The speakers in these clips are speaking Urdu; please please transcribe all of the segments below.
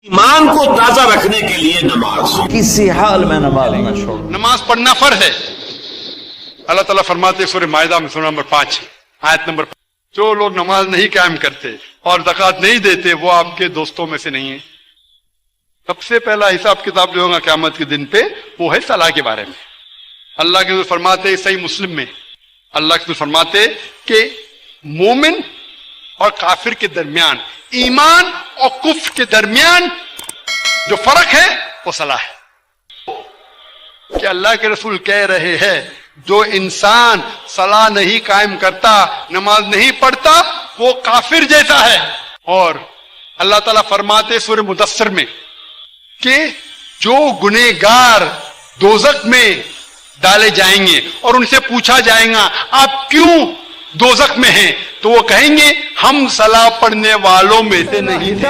ایمان کو تازہ رکھنے کے لیے نماز کسی حال میں نماز نہ چھوڑ. نماز پڑھنا فرض ہے. اللہ تعالیٰ فرماتے ہیں سورہ مائدہ میں سورہ نمبر 5 آیت نمبر 5 جو لوگ نماز نہیں قائم کرتے اور زکوٰۃ نہیں دیتے وہ آپ کے دوستوں میں سے نہیں ہیں. سب سے پہلا حساب کتاب جو ہوگا قیامت کے دن پہ وہ ہے صلاح کے بارے میں. اللہ کے رسول فرماتے صحیح مسلم میں اللہ کے رسول فرماتے کہ مومن اور کافر کے درمیان، ایمان اور کفر کے درمیان جو فرق ہے وہ صلاح ہے. کہ اللہ کے رسول کہہ رہے ہیں جو انسان صلاح نہیں قائم کرتا، نماز نہیں پڑھتا، وہ کافر جیسا ہے. اور اللہ تعالیٰ فرماتے سورہ مدثر میں کہ جو گنہگار دوزخ میں ڈالے جائیں گے اور ان سے پوچھا جائے گا آپ کیوں دوزخ میں ہیں، تو وہ کہیں گے ہم صلاح پڑھنے والوں میں سے نہیں تھے.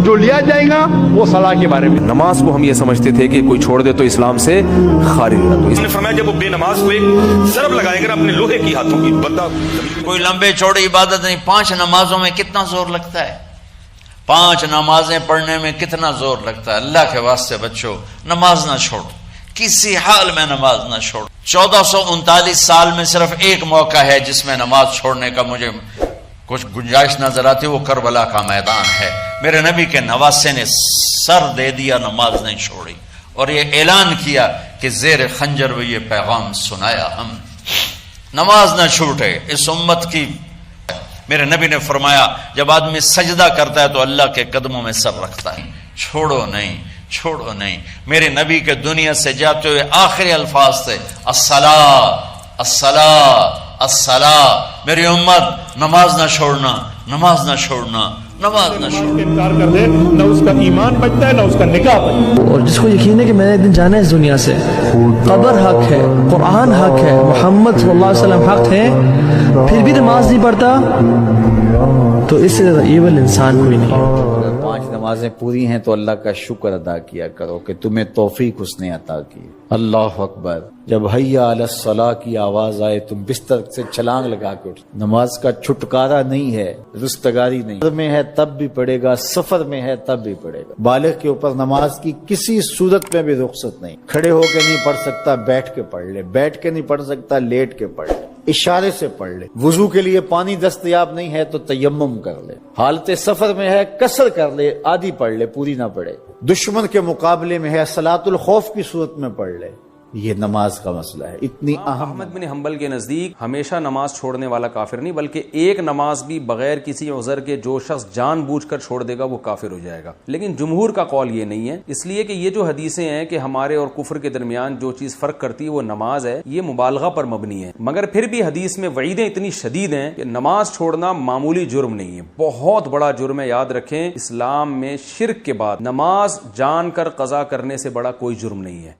جو لیا جائے گا وہ صلاح کے بارے میں. نماز کو ہم یہ سمجھتے تھے کہ کوئی چھوڑ دے تو اسلام سے خارج ہو. اس نے فرمایا جب وہ بے نماز کو ایک ضرب لگائے گا اپنے لوہے کی ہاتھوں کی، بندہ کوئی لمبے چوڑے عبادت نہیں. 5 نمازوں میں کتنا زور لگتا ہے، 5 نمازیں پڑھنے میں کتنا زور لگتا ہے. اللہ کے واسطے بچوں نماز نہ چھوڑ، کسی حال میں نماز نہ چھوڑ. 1439 سال میں صرف ایک موقع ہے جس میں نماز چھوڑنے کا مجھے کچھ گنجائش نظر آتی، وہ کربلا کا میدان ہے. میرے نبی کے نواسے نے سر دے دیا، نماز نہیں چھوڑی، اور یہ اعلان کیا کہ زیر خنجر وہ یہ پیغام سنایا ہم نماز نہ چھوٹے اس امت کی. میرے نبی نے فرمایا جب آدمی سجدہ کرتا ہے تو اللہ کے قدموں میں سر رکھتا ہے. چھوڑو نہیں، چھوڑو نہیں. میرے نبی کے دنیا سے جاتے ہوئے آخری الفاظ تھے الصلاۃ الصلاۃ الصلاۃ. میری امت نماز نہ چھوڑنا، نماز نہ چھوڑنا، نماز نہ چھوڑنا. انکار کر دے نہ اس کا ایمان بچتا ہے نہ اس کا نکاح بچتا ہے. اور جس کو یقین ہے کہ میں نے ایک دن جانا ہے اس دنیا سے، قبر حق ہے، قرآن حق ہے، محمد صلی اللہ علیہ وسلم حق ہے، پھر بھی نماز نہیں پڑھتا تو اس سے زیادہ ایول انسان کوئی نہیں. اگر 5 نمازیں پوری ہیں تو اللہ کا شکر ادا کیا کرو کہ تمہیں توفیق اس نے عطا کی. اللہ اکبر. جب حیا علی الصلاح کی آواز آئے تم بستر سے چھلانگ لگا کے اٹھ. نماز کا چھٹکارا نہیں ہے، رستگاری نہیں. سفر میں ہے تب بھی پڑھے گا، سفر میں ہے تب بھی پڑھے گا. بالغ کے اوپر نماز کی کسی صورت میں بھی رخصت نہیں. کھڑے ہو کے نہیں پڑھ سکتا بیٹھ کے پڑھ لے، بیٹھ کے نہیں پڑھ سکتا لیٹ کے پڑھ لے، اشارے سے پڑھ لے. وضو کے لیے پانی دستیاب نہیں ہے تو تیمم کر لے. حالت سفر میں ہے قصر کر لے، آدھی پڑھ لے پوری نہ پڑھے. دشمن کے مقابلے میں ہے صلاۃ الخوف کی صورت میں پڑھ لے. یہ نماز کا مسئلہ ہے اتنی اہم. احمد بن حنبل کے نزدیک ہمیشہ نماز چھوڑنے والا کافر نہیں، بلکہ ایک نماز بھی بغیر کسی عذر کے جو شخص جان بوجھ کر چھوڑ دے گا وہ کافر ہو جائے گا. لیکن جمہور کا قول یہ نہیں ہے، اس لیے کہ یہ جو حدیثیں ہیں کہ ہمارے اور کفر کے درمیان جو چیز فرق کرتی ہے وہ نماز ہے، یہ مبالغہ پر مبنی ہے. مگر پھر بھی حدیث میں وعیدیں اتنی شدید ہیں کہ نماز چھوڑنا معمولی جرم نہیں ہے، بہت بڑا جرم ہے. یاد رکھیں اسلام میں شرک کے بعد نماز جان کر قضا کرنے سے بڑا کوئی جرم نہیں ہے.